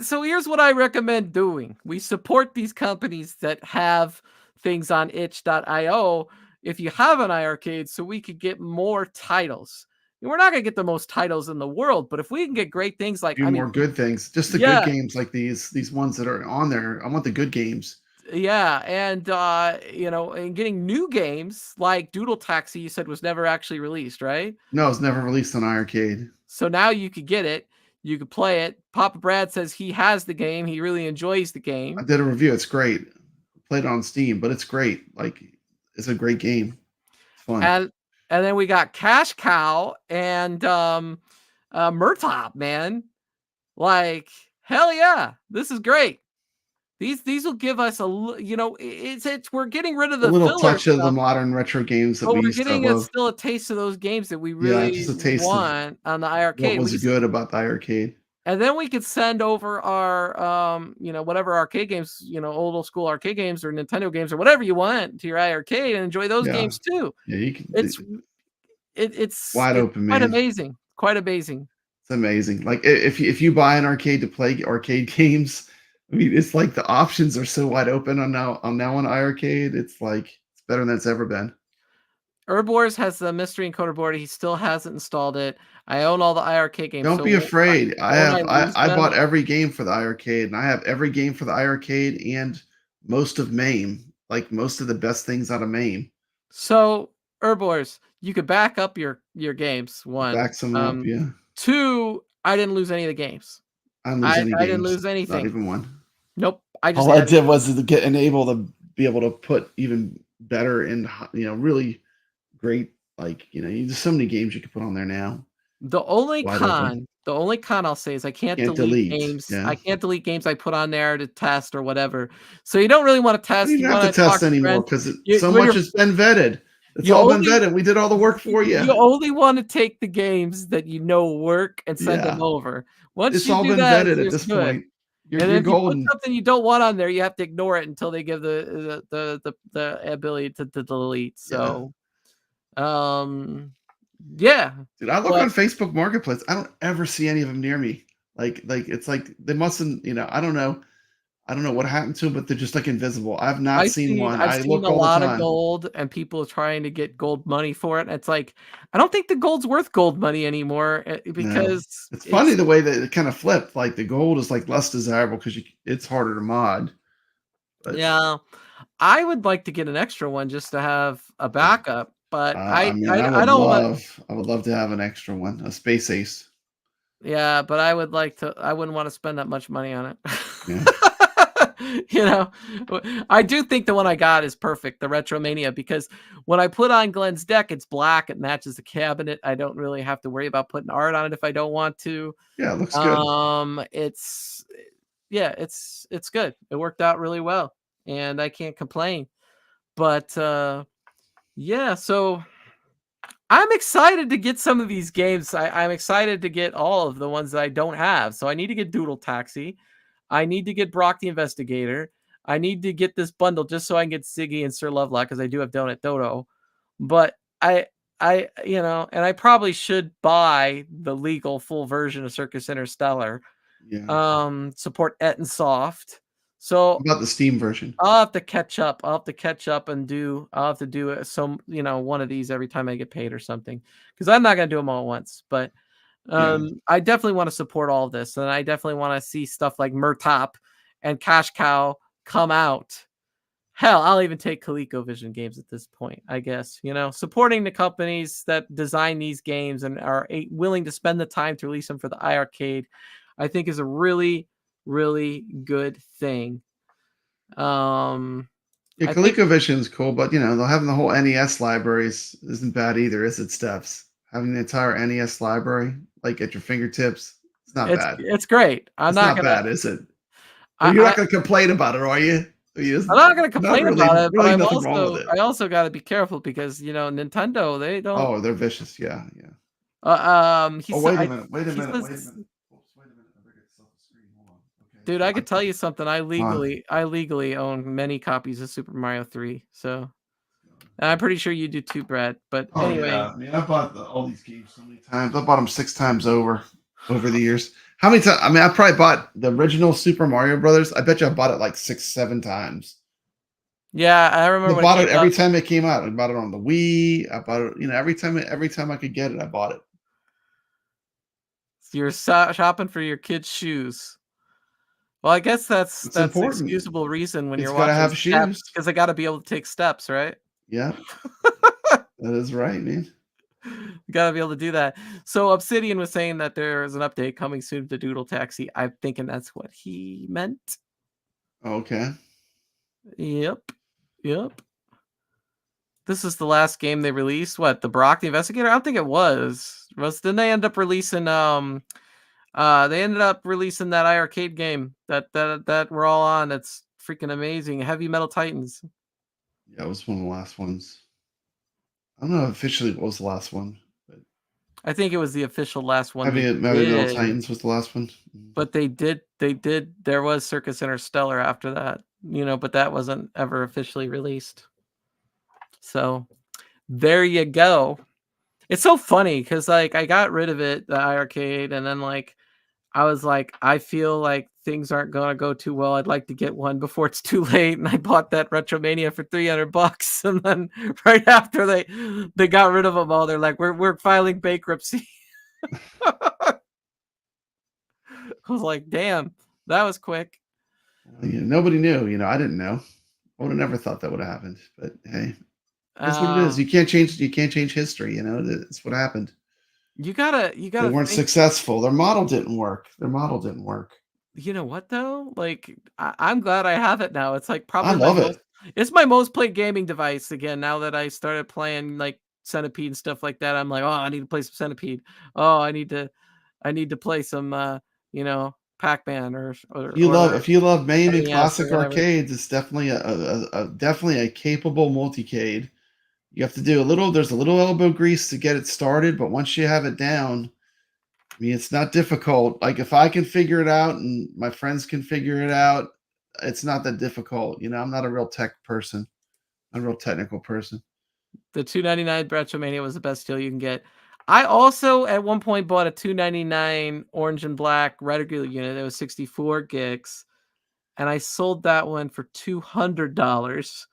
so here's what I recommend doing. We support these companies that have things on itch.io if you have an iArcade so we could get more titles. And we're not going to get the most titles in the world, but if we can get great things like Few I mean, more good things, just the good yeah, games like these ones that are on there, I want the good games. yeah, and and getting new games like Doodle Taxi you said was never actually released, right? No, it's never released on iArcade. So now you could get it. You could play it. Papa Brad says he has the game. He really enjoys the I game. did a review, it's great. Played it on Steam, but it's great, like, it's a great game. It's fun. And then we got Cash Cow and Murtop, man. Like, hell yeah. This is great. These will give us it's we're getting rid of A the little filler touch of the stuff, modern retro games that but we we're used to getting a love. still a taste of those games that we Yeah, really just a taste of want on the what iArcade. was good about the iArcade. And then we could send over our, whatever arcade games, old school arcade games or Nintendo games or whatever you want to your iArcade and enjoy those Yeah. games too. Yeah, you can It's wide it's open, quite man. amazing, quite amazing. It's amazing. Like, if you buy an arcade to play arcade games, I mean, it's like the options are so wide open on iArcade, it's like it's better than it's ever been. Herb Wars has the mystery encoder board. He still hasn't installed it. I own all the iArcade games, Don't so be afraid. won't I lose I bought them? every game for the iArcade, and I have every game for the iArcade and most of MAME, like most of the best things out of MAME. So, Herb Wars, you could back up your games, It 1. backs them up, yeah. 2, I didn't lose any of the games. I didn't lose any I didn't games, lose not anything. even one. Nope. I just All I added did was to get enable to be able to put even better and really great, like, there's so many games you could put on there now, wide open. The only con I'll say is Can't delete, I yeah. can't delete games I put on there to test or whatever. So you don't really wanna You don't test, you even have to wanna test talk to anymore friends. because You so when much you're has been vetted. It's you all been only vetted. We did all the work for you. you only wanna take the games that you know work and send them Yeah. over. Once It's you all do been that, vetted at you're this good. point. And You're if you put golden. something you don't want on there, you have to ignore it until they give the ability to delete. Yeah. So, um, yeah, Dude, I look but on Facebook Marketplace. I don't ever see any of them near me. It's like they mustn't, I don't know. I don't know what happened to them, but they're just like invisible. I've not seen one. I've I seen look a all the lot of time. gold and people trying to get gold money for it, and it's like, I don't think the gold's worth gold money anymore, No. because It's funny it's the way that it kind of flipped. Like the gold is like less desirable because it's harder to mod. But yeah, I would like to get an extra one just to have a backup, but I mean, I don't want I would love to have an extra one, a Space Ace. yeah, but I wouldn't wanna spend that much money on it. Yeah. You know? I do think the one I got is perfect, the Retromania, because when I put on Glenn's deck, it's black, it matches the cabinet, I don't really have to worry about putting art on it if I don't want to. Yeah, it looks good. It's yeah, it's good. It worked out really well, and I can't complain. But, yeah, so I'm excited to get some of these games. I'm excited to get all of the ones that I don't have. So I need to get Doodle Taxi. I need to get Brock the Investigator. I need to get this bundle just so I can get Ziggy and Sir Lovelock because I do have Donut Dodo. But and I probably should buy the legal full version of Circus Interstellar. Yeah. Support Et and Soft. So About the Steam version. I'll have to catch up. I'll have to do one of these every time I get paid or something, because I'm not gonna do them all at once. But Yeah. I definitely want to support all of this, and I definitely want to see stuff like Murtop and Cash Cow come out. Hell, I'll even take ColecoVision games at this point, I guess. Supporting the companies that design these games and are willing to spend the time to release them for the iArcade, I think is a really, really good thing. Yeah, I think ColecoVision is cool, but having the whole NES libraries isn't bad either, is it, Steps? Having the entire NES library like at your fingertips, it's not bad. it's great. It's not bad, is it? Well, you're not I gonna complain about it, are you? I'm not gonna Not complain really, about it, but nothing wrong with it. I also gotta be careful because, Nintendo, they don't, Oh, they're vicious. Yeah, yeah. he Oh, said wait a I minute. Wait a he minute. Wait a says minute. Oops, wait a minute. I better get this off the screen. Hold on. Okay. Dude, I could tell you something. Huh. I legally own many copies of Super Mario 3. So and I'm pretty sure you do too, Brad. But Oh anyway, yeah, I mean, I bought all these games so many times. I bought them 6 times over the years. How many times? I mean, I probably bought the original Super Mario Brothers. I bet you I bought it like 6, 7 times. yeah, I remember I when it bought came it out. every time it came out. I bought it on the Wii. I bought it, every time I could get it, I bought it. You're shopping for your kids' shoes. Well, I guess It's that's important. excusable reason when It's you're got to watching have steps shoes. because they got to be able to take steps, right? Yeah, that is right, man. You got to be able to do that. So Obsidian was saying that there is an update coming soon to Doodle Taxi. I'm thinking that's what he meant. Okay. Yep. Yep. This is the last game they released. What, the Brock the Investigator? I don't think it was. Then they end up releasing they ended up releasing that iArcade game that we're all on. That's freaking amazing. Heavy Metal Titans. Yeah, it was one of the last ones. I don't know officially what was the last one, but I think it was the official last one they Heavy Metal did. Titans was the last one. Mm. But they did there was Circus Interstellar after that, but that wasn't ever officially released. So there you go. It's so funny because like I got rid of it, the iArcade, and then like I was like, I feel like things aren't gonna go too well. I'd like to get one before it's too late. And I bought that Retromania for $300. And then right after they got rid of them all, they're like, we're filing bankruptcy. I was like, damn, that was quick. Well, yeah, nobody knew. I didn't know. I would have never thought that would have happened. But hey, it's what it is. Um, You can't change history. It's what happened. you They gotta weren't think. successful. Their model didn't work. Their model didn't work. You know what though? Like I'm glad I have it now. It's like I probably my love most it. it's my most played gaming device again now that I started playing like Centipede and stuff like that. I'm like, "Oh, I need to play some Centipede. Oh, I need to play some Pac-Man or If you love MAME and NES or classic whatever." arcades, it's definitely definitely a capable multicade. You have to do a little. There's a little elbow grease to get it started, but once you have it down, I mean, it's not difficult. Like if I can figure it out and my friends can figure it out, it's not that difficult. I'm not a real tech person, a real technical person. The 299 Retromania was the best deal you can get. I also at one point bought a 299 orange and black regular unit. It was 64 gigs. And I sold that one for $200.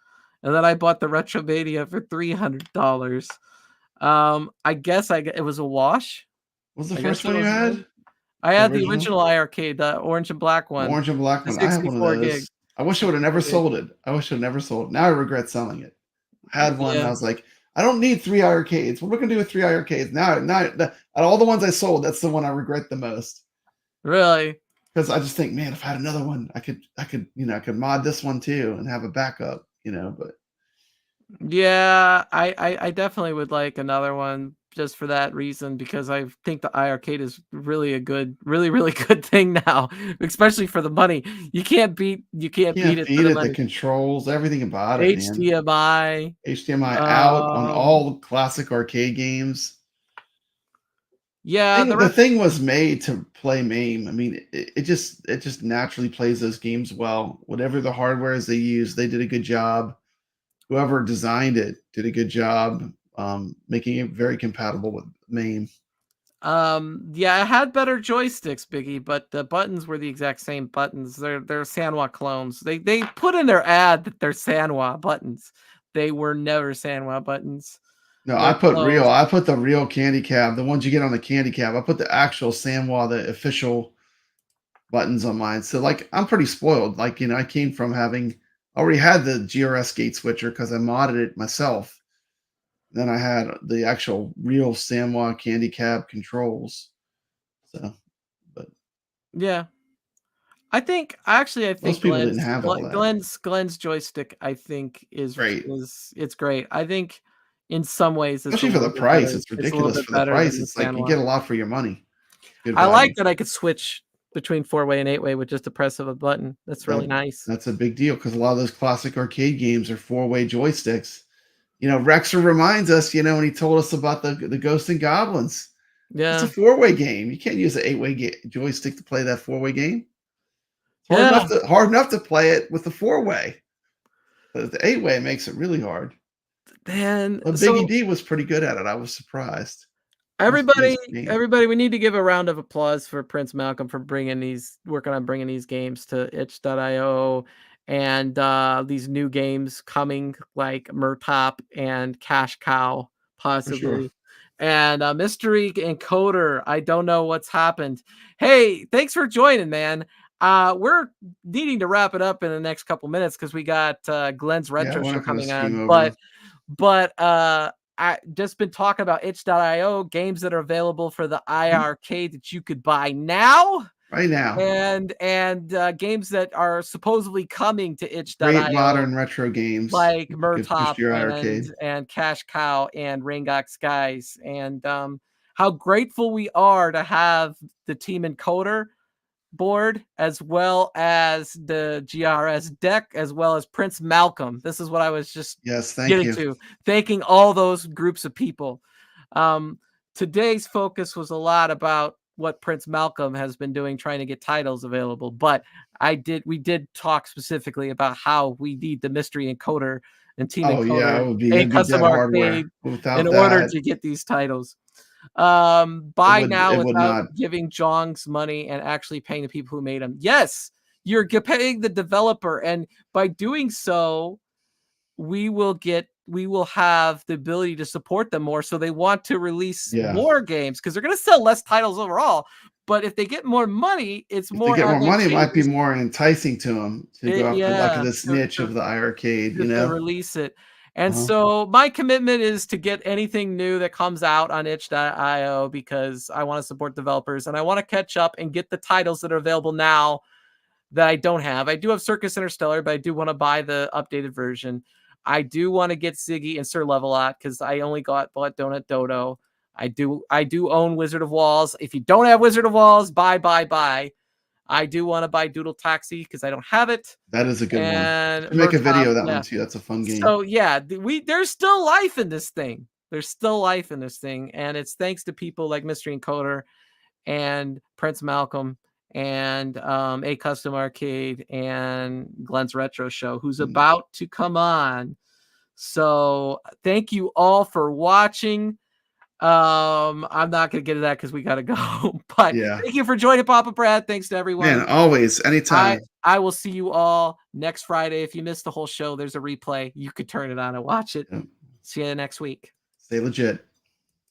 And then I bought the Retromania for $300. I guess it was a wash. What was the I guess first it one you was. had? I The had the original, original iArcade, the orange and black the one, orange and black the one. I have one of 64 gig, those. I wish I would have never 64 gig. sold it. I wish I'd never sold it. Now I regret selling it. I had one and I Yeah, was like, I don't need 3 arcades. What am I gonna do with 3 arcades? Now, out of all the ones I sold, that's the one I regret the most. really. Because I just think, man, if I had another one, I could mod this one too and have a backup, but Yeah, I definitely would like another one just for that reason because I think the iArcade is really a really good thing now, especially for the money. You can't beat can't it for beat the it. The money. controls, everything about it, man. HDMI. HDMI out on Um, all classic arcade games. yeah, The thing was made to play MAME. I mean, it just naturally plays those games well. Whatever the hardware is they use, they did a good job. Whoever designed it did a good job making it very compatible with MAME. yeah, it had better joysticks, Biggie, but the buttons were the exact same buttons. They're Sanwa clones. They put in their ad that they're Sanwa buttons. They were never Sanwa buttons. No, They're clones. I put the real candy cab, the ones you get on the candy cab. I put the actual Samwa, the official buttons on mine. So like I'm pretty spoiled. Like, I came from having already had the GRS gate switcher because I modded it myself. Then I had the actual real Samwa candy cab controls. So, but Yeah. I think most people didn't have all that. Glenn's joystick I think Great. is it's great. I think in some ways it's a Especially for the little bit price. better. It's It's a little ridiculous bit for the better price. than the It's like you Sanwa. get a lot for your money. Good I value. like that I could switch between 4-way and 8-way with just the press of a button. That's really That nice. that's a big deal because a lot of those classic arcade games are 4-way joysticks. Rexer reminds us, when he told us about the Ghosts and Goblins. It's a Yeah. 4-way game. You can't use an 8-way joystick to play that 4-way game. It's Yeah, hard enough to play it with the 4-way, but the 8-way makes it really hard. man. But Biggie So D was pretty good at it, I was surprised. Most of his everybody, game. everybody, we need to give a round of applause for Prince Malcolm for working on bringing these games to itch.io and these new games coming like Murtop and Cash Cow, For sure. possibly. And Mystery Encoder, I don't know what's happened. Hey, thanks for joining, man. We're needing to wrap it up in the next couple minutes because we got Glenn's Yeah, I retro show wanna kinda coming skeam on. over. But I just been talking about itch.io, games that are available for the Mhm. iiRcade that you could buy now, Right now. and games that are supposedly coming to Great itch.io, modern retro games like that you could push Murtop to your and iArcade. Cash Cow and Raingok Skies, and how grateful we are to have the Team Encoder board, as well as the GRS deck, as well as Prince Malcolm. This is what I was just Yes, thank getting you. to, thanking all those groups of people. Um, Today's focus was a lot about what Prince Malcolm has been doing, trying to get titles available. But we did talk specifically about how we need the mystery encoder and team Oh, yeah, encoder, a it'd be custom dead hardware. arcade, in Without order that, to get these titles. it Buy would now it would without not. giving Jongs money and actually paying the people who made them. Yes, you're paying the developer, and by doing so, we will have the ability to support them more. So they want to release Yeah. more games because they're going to sell less titles overall. But if they get more money, it's If they more get more money, it might be advantageous. more enticing to them to go after, like, Yeah, this niche of the iArcade, you to know? release it. And Uh-huh. so my commitment is to get anything new that comes out on itch.io because I want to support developers and I want to catch up and get the titles that are available now that I don't have. I do have Circus Interstellar, but I do want to buy the updated version. I do want to get Ziggy and Sir Level-Out because I only bought Donut Dodo. I do own Wizard of Walls. If you don't have Wizard of Walls, buy. I do want to buy Doodle Taxi because I don't have it. That is a good one. And Should make a Murtop, video of that one yeah. too, that's a fun game. So yeah, there's still life in this thing. There's still life in this thing, and it's thanks to people like Mystery Encoder and Prince Malcolm and a custom arcade and Glenn's retro show, who's Mm, about to come on. So thank you all for watching. I'm not gonna get to that because we gotta go. But yeah. thank you for joining Papa Brad. Thanks to Man, everyone. always, I anytime. I will see you all next Friday. If you missed the whole show, there's a replay. You could turn it on and watch it. Yeah. See you next week. Stay legit.